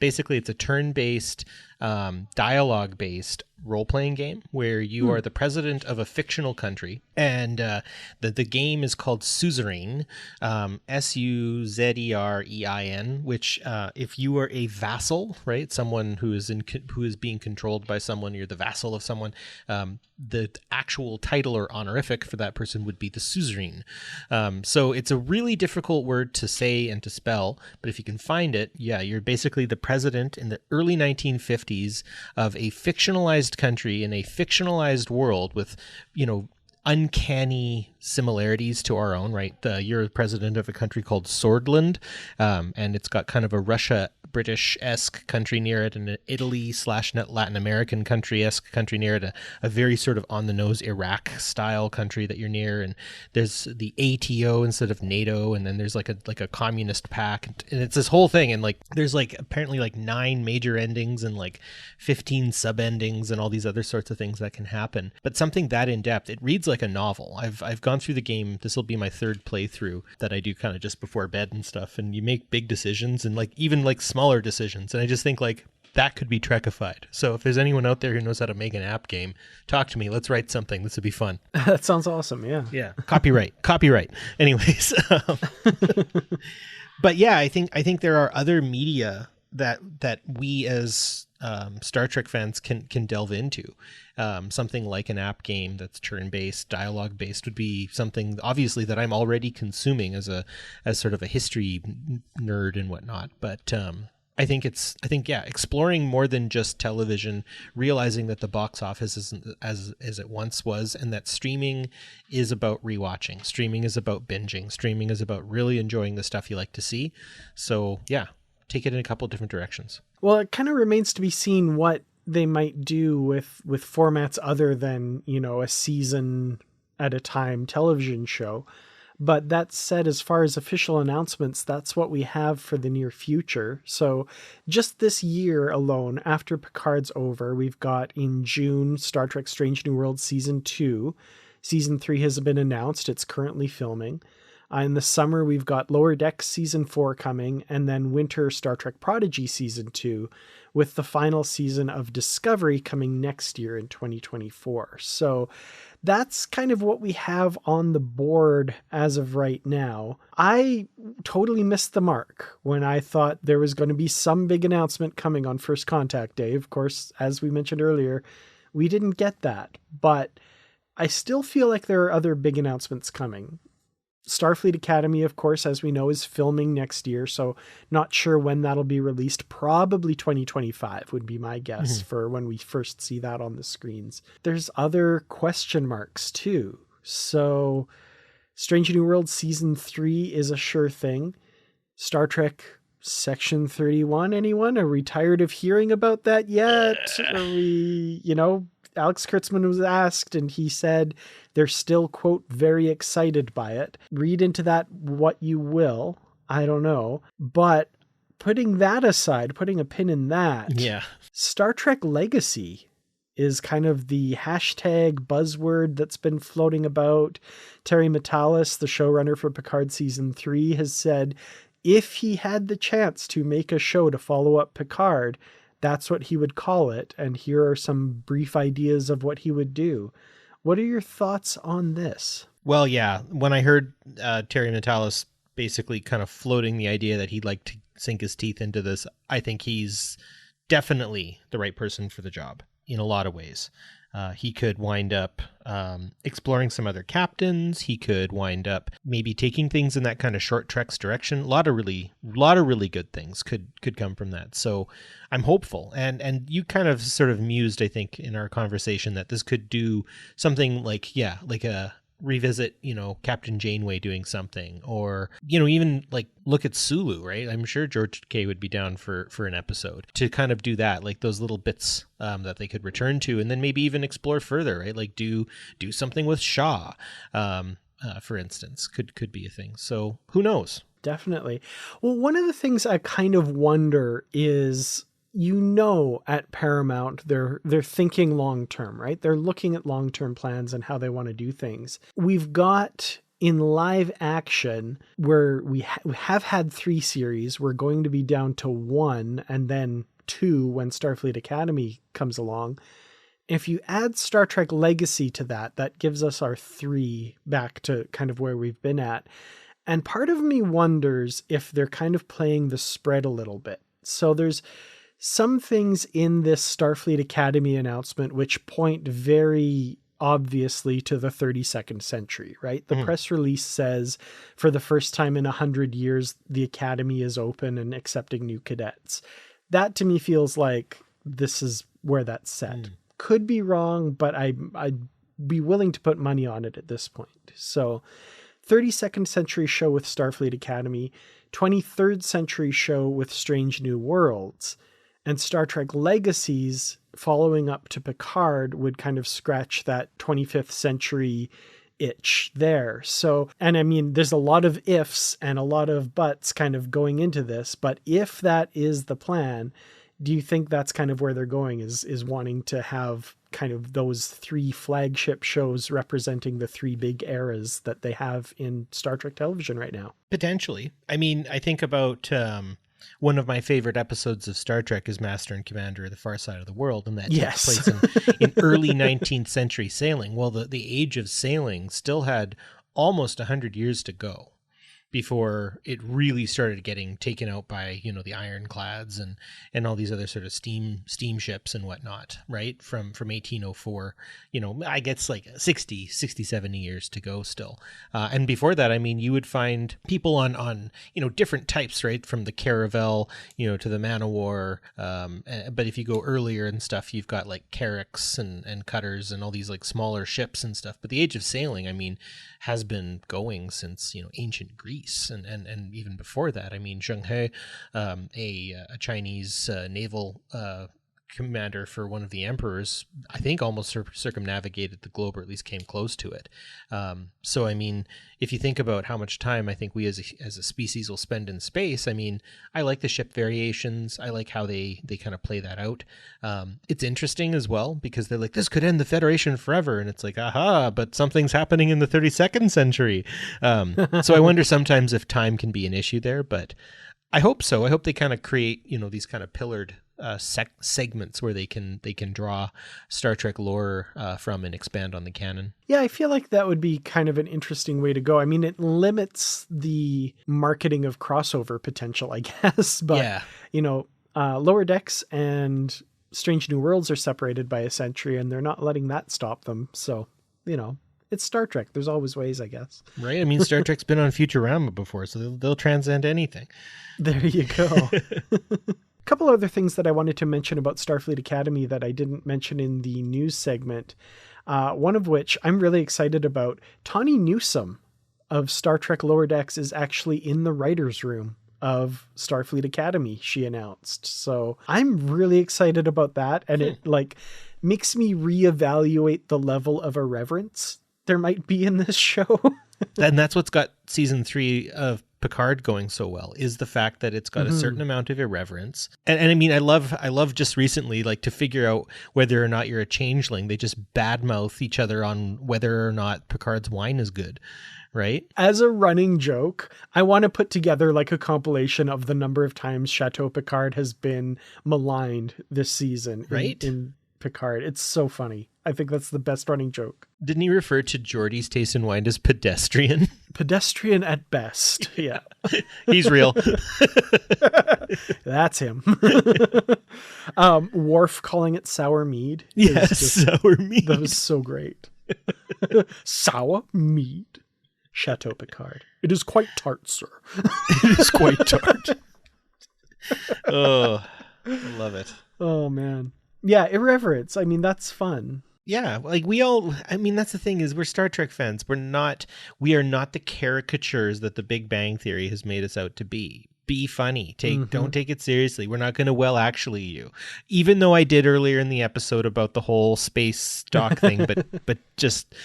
a turn-based, dialogue-based role-playing game where you are the president of a fictional country, and the game is called Suzerain, Suzerein, which if you are a vassal, right, someone who is being controlled by someone, you're the vassal of someone, the actual title or honorific for that person would be the Suzerain. So it's a really difficult word to say and to spell, but if you can find it, yeah, you're basically the president in the early 1950s of a fictionalized country in a fictionalized world with, uncanny similarities to our own, right? You're the president of a country called Swordland, and it's got kind of a Russia-British-esque country near it, and an Italy/Latin American country-esque country near it, a very sort of on-the-nose Iraq-style country that you're near, and there's the ATO instead of NATO, and then there's like a communist pack, and it's this whole thing, and like there's like apparently like 9 major endings and like 15 sub-endings and all these other sorts of things that can happen. But something that in-depth, it reads like a novel. I've gone through the game. This will be my 3rd playthrough that I do kind of just before bed and stuff, and you make big decisions and like even like smaller decisions, and I just think like that could be Trekified. So if there's anyone out there who knows how to make an app game, talk to me. Let's write something. This would be fun. That sounds awesome. Yeah. Copyright. Anyways, but yeah, I think there are other media that we as Star Trek fans can delve into. Something like an app game that's turn-based, dialogue-based would be something obviously that I'm already consuming as sort of a history nerd and whatnot. But I think exploring more than just television, realizing that the box office isn't as it once was, and that streaming is about rewatching. Streaming is about binging. Streaming is about really enjoying the stuff you like to see. So yeah, take it in a couple of different directions. Well, it kind of remains to be seen what they might do with formats other than, a season at a time television show. But that said, as far as official announcements, that's what we have for the near future. So just this year alone, after Picard's over, we've got in June, Star Trek Strange New Worlds Season 2. Season 3 has been announced. It's currently filming. In the summer, we've got Lower Decks Season 4 coming, and then winter Star Trek Prodigy Season 2, with the final season of Discovery coming next year in 2024. So that's kind of what we have on the board as of right now. I totally missed the mark when I thought there was going to be some big announcement coming on First Contact Day. Of course, as we mentioned earlier, we didn't get that, but I still feel like there are other big announcements coming. Starfleet Academy, of course, as we know, is filming next year, so not sure when that'll be released. Probably 2025 would be my guess for when we first see that on the screens. There's other question marks too. So Strange New Worlds Season 3 is a sure thing. Star Trek Section 31, anyone? Are we tired of hearing about that yet? Are we, Alex Kurtzman was asked and he said they're still, quote, very excited by it. Read into that what you will. I don't know. But putting that aside, putting a pin in that, Star Trek Legacy is kind of the hashtag buzzword that's been floating about. Terry Matalas, the showrunner for Picard Season 3, has said if he had the chance to make a show to follow up Picard, that's what he would call it. And here are some brief ideas of what he would do. What are your thoughts on this? Well, yeah, when I heard Terry Matalas basically kind of floating the idea that he'd like to sink his teeth into this, I think he's definitely the right person for the job in a lot of ways. He could wind up exploring some other captains. He could wind up maybe taking things in that kind of short treks direction. A lot of really good things could come from that. So I'm hopeful. And you kind of sort of mused, I think, in our conversation that this could do something like a revisit, Captain Janeway doing something, or, even like look at Sulu, right? I'm sure George Takei would be down for an episode to kind of do that, like those little bits that they could return to, and then maybe even explore further, right? Like do something with Shaw, for instance, could be a thing. So who knows? Definitely. Well, one of the things I kind of wonder is, at Paramount, they're thinking long-term, right? They're looking at long-term plans and how they want to do things. We've got in live action where we have had 3 series. We're going to be down to 1 and then 2 when Starfleet Academy comes along. If you add Star Trek Legacy to that, that gives us our 3 back to kind of where we've been at. And part of me wonders if they're kind of playing the spread a little bit. So there's some things in this Starfleet Academy announcement which point very obviously to the 32nd century, right? The press release says for the first time in 100 years, the Academy is open and accepting new cadets. That to me feels like this is where that's set. Could be wrong, but I'd be willing to put money on it at this point. So 32nd century show with Starfleet Academy, 23rd century show with Strange New Worlds, and Star Trek Legacies following up to Picard would kind of scratch that 25th century itch there. So, and I mean, there's a lot of ifs and a lot of buts kind of going into this, but if that is the plan, do you think that's kind of where they're going, is wanting to have kind of those 3 flagship shows representing the 3 big eras that they have in Star Trek television right now? Potentially. I mean, I think about one of my favorite episodes of Star Trek is Master and Commander of the Far Side of the World, and that takes place in early 19th century sailing. Well, the age of sailing still had almost 100 years to go before it really started getting taken out by, you know, the ironclads and all these other sort of steamships and whatnot, right? From 1804, you know, I guess like 60, 70 years to go still. And before that, I mean, you would find people on, you know, different types, right? From the Caravel, you know, to the Man of War. But if you go earlier and stuff, you've got like carracks and cutters and all these like smaller ships and stuff. But the age of sailing, I mean, has been going since, you know, ancient Greece. And even before that, I mean, Zheng He, a Chinese naval commander for one of the emperors, I think almost circumnavigated the globe, or at least came close to it. So, I mean, if you think about how much time I think we as a species will spend in space, I mean, I like the ship variations. I like how they kind of play that out. It's interesting as well because they're like, this could end the Federation forever. And it's like, aha, but something's happening in the 32nd century. So I wonder sometimes if time can be an issue there, but I hope so. I hope they kind of create, you know, these kind of pillared segments where they can draw Star Trek lore from and expand on the canon. Yeah, I feel like that would be kind of an interesting way to go. I mean, it limits the marketing of crossover potential, I guess. But, yeah. You know, Lower Decks and Strange New Worlds are separated by a century, and they're not letting that stop them. So, you know, it's Star Trek. There's always ways, I guess. Right. I mean, Star Trek's been on Futurama before, so they'll transcend anything. There you go. A couple other things that I wanted to mention about Starfleet Academy that I didn't mention in the news segment. One of which I'm really excited about. Tawny Newsome of Star Trek Lower Decks is actually in the writer's room of Starfleet Academy, she announced. So I'm really excited about that. And it like makes me reevaluate the level of irreverence there might be in this show. And that's what's got season 3 of Picard going so well, is the fact that it's got a certain amount of irreverence. And I mean, I love just recently, like, to figure out whether or not you're a changeling. They just badmouth each other on whether or not Picard's wine is good, right? As a running joke, I want to put together like a compilation of the number of times Chateau Picard has been maligned this season, right? In Picard. It's so funny. I think that's the best running joke. Didn't he refer to Geordie's taste in wine as pedestrian? Pedestrian at best. Yeah. He's real. That's him. Worf calling it sour mead. Yes, sour mead. That was so great. Sour mead. Chateau Picard. It is quite tart, sir. It is quite tart. Oh, I love it. Oh, man. Yeah, irreverence. I mean, that's fun. Yeah, like I mean, that's the thing is we're Star Trek fans. We are not the caricatures that the Big Bang Theory has made us out to be. Be funny. Don't take it seriously. We're not going to actually you. Even though I did earlier in the episode about the whole space dock thing, but just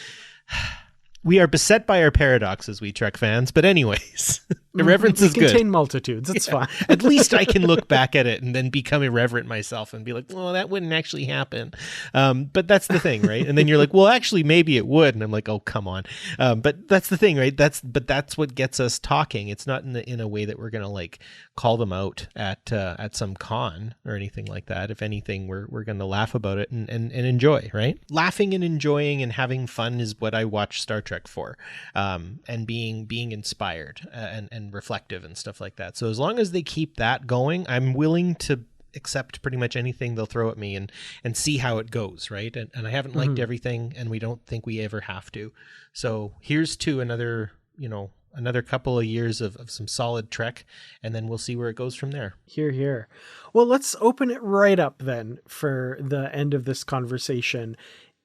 We are beset by our paradoxes, we Trek fans. But anyways, irreverence is good. Contain multitudes. It's fine. At least I can look back at it and then become irreverent myself and be like, well, that wouldn't actually happen. But that's the thing, right? And then you're like, well, actually, maybe it would. And I'm like, oh, come on. But that's the thing, right? That's what gets us talking. It's not in a way that we're going to like call them out at some con or anything like that. If anything, we're going to laugh about it and enjoy, right? Laughing and enjoying and having fun is what I watch Star Trek for, and being inspired and reflective and stuff like that. So as long as they keep that going, I'm willing to accept pretty much anything they'll throw at me and see how it goes, right? And I haven't liked everything, and we don't think we ever have to. So here's to another couple of years of some solid Trek, and then we'll see where it goes from there. Hear, hear. Well, let's open it right up then for the end of this conversation.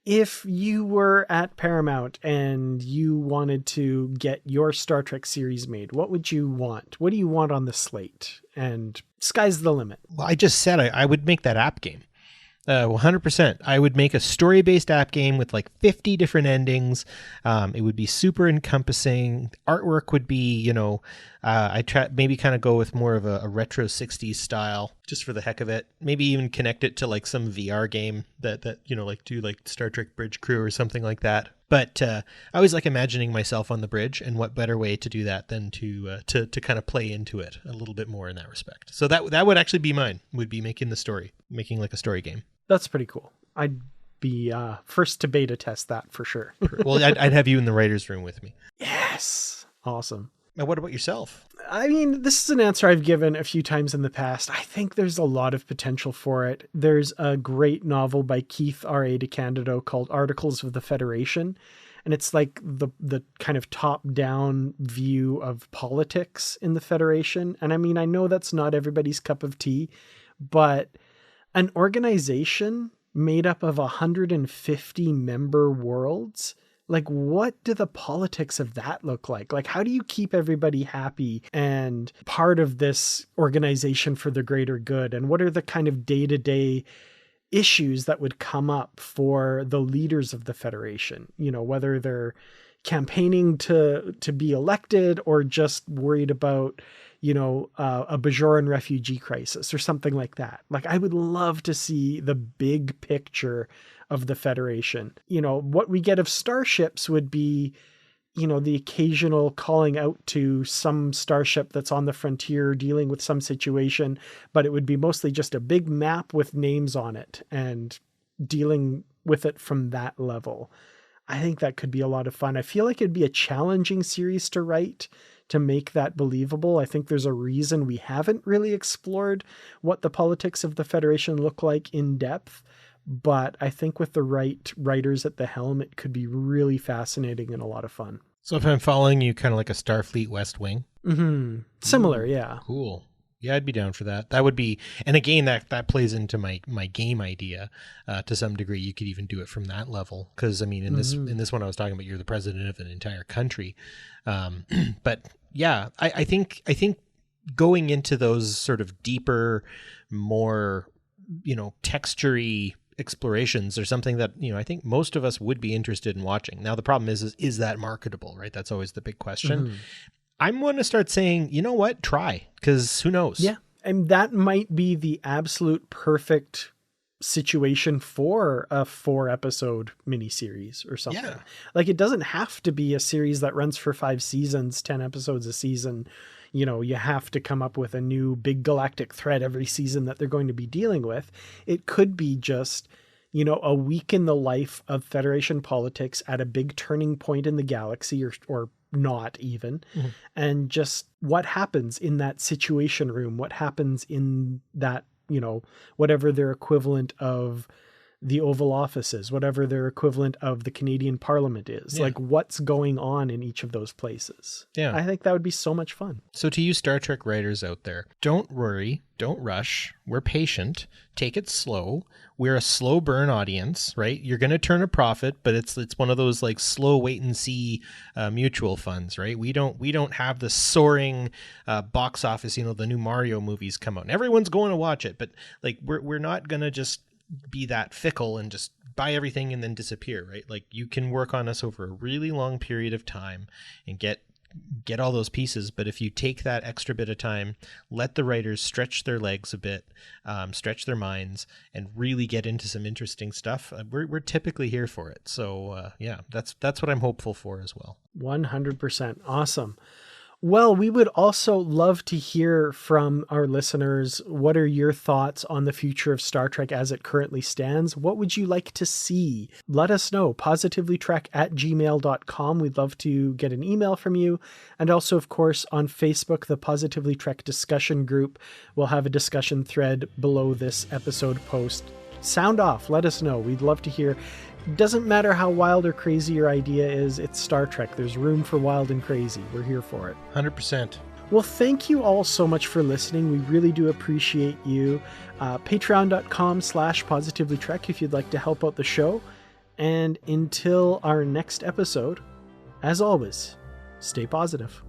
If you were at Paramount and you wanted to get your Star Trek series made, what would you want? What do you want on the slate? And sky's the limit. Well, I just said I would make that app game. 100%. I would make a story-based app game with like 50 different endings. It would be super encompassing. Artwork would be, maybe kind of go with more of a retro 60s style, just for the heck of it. Maybe even connect it to like some VR game that do like Star Trek Bridge Crew or something like that. But I always like imagining myself on the bridge, and what better way to do that than to kind of play into it a little bit more in that respect. So that would actually be mine. Would be making like a story game. That's pretty cool. I'd be first to beta test that for sure. Well, I'd have you in the writer's room with me. Yes. Awesome. Now, what about yourself? I mean, this is an answer I've given a few times in the past. I think there's a lot of potential for it. There's a great novel by Keith R.A. DeCandido called Articles of the Federation. And it's like the kind of top-down view of politics in the Federation. And I mean, I know that's not everybody's cup of tea, but an organization made up of 150 member worlds, like what do the politics of that look like? Like, how do you keep everybody happy and part of this organization for the greater good? And what are the kind of day-to-day issues that would come up for the leaders of the Federation? Whether they're campaigning to be elected or just worried about a Bajoran refugee crisis or something like that. Like, I would love to see the big picture of the Federation. What we get of starships would be, the occasional calling out to some starship that's on the frontier dealing with some situation, but it would be mostly just a big map with names on it and dealing with it from that level. I think that could be a lot of fun. I feel like it'd be a challenging series to write to make that believable. I think there's a reason we haven't really explored what the politics of the Federation look like in depth, but I think with the right writers at the helm, it could be really fascinating and a lot of fun. So if I'm following you, kind of like a Starfleet West Wing? Mm-hmm. Similar, yeah. Cool. Yeah, I'd be down for that. That would be, and again, that plays into my game idea to some degree. You could even do it from that level, because I mean, in this one I was talking about, you're the president of an entire country. But yeah, I think going into those sort of deeper, more textury explorations are something that I think most of us would be interested in watching. Now the problem is that marketable, right? That's always the big question. Mm-hmm. I'm going to start saying, you know what, try, because who knows? Yeah. And that might be the absolute perfect situation for a 4-episode miniseries or something. Yeah. Like, it doesn't have to be a series that runs for 5 seasons, 10 episodes a season. You have to come up with a new big galactic threat every season that they're going to be dealing with. It could be just, a week in the life of Federation politics at a big turning point in the galaxy, or not even, and just what happens in that situation room, what happens in that, whatever their equivalent of the Oval Office is, whatever their equivalent of the Canadian Parliament is, like what's going on in each of those places. Yeah. I think that would be so much fun. So to you Star Trek writers out there, don't worry, don't rush. We're patient. Take it slow. We're a slow burn audience, right? You're going to turn a profit, but it's one of those like slow wait and see mutual funds, right? We don't have the soaring box office, the new Mario movies come out and everyone's going to watch it, but like we're not going to just be that fickle and just buy everything and then disappear, right? Like, you can work on us over a really long period of time and get all those pieces, but if you take that extra bit of time, let the writers stretch their legs a bit, stretch their minds, and really get into some interesting stuff, we're typically here for it. So yeah, that's what I'm hopeful for as well. 100%. Awesome. Well, we would also love to hear from our listeners. What are your thoughts on the future of Star Trek as it currently stands? What would you like to see? Let us know. positivelytrek@gmail.com. We'd love to get an email from you. And also, of course, on Facebook, the Positively Trek discussion group. We'll have a discussion thread below this episode post. Sound off. Let us know. We'd love to hear. Doesn't matter how wild or crazy your idea is, it's Star Trek. There's room for wild and crazy. We're here for it. 100%. Well, thank you all so much for listening. We really do appreciate you. Patreon.com/positivelytrek if you'd like to help out the show. And until our next episode, as always, stay positive.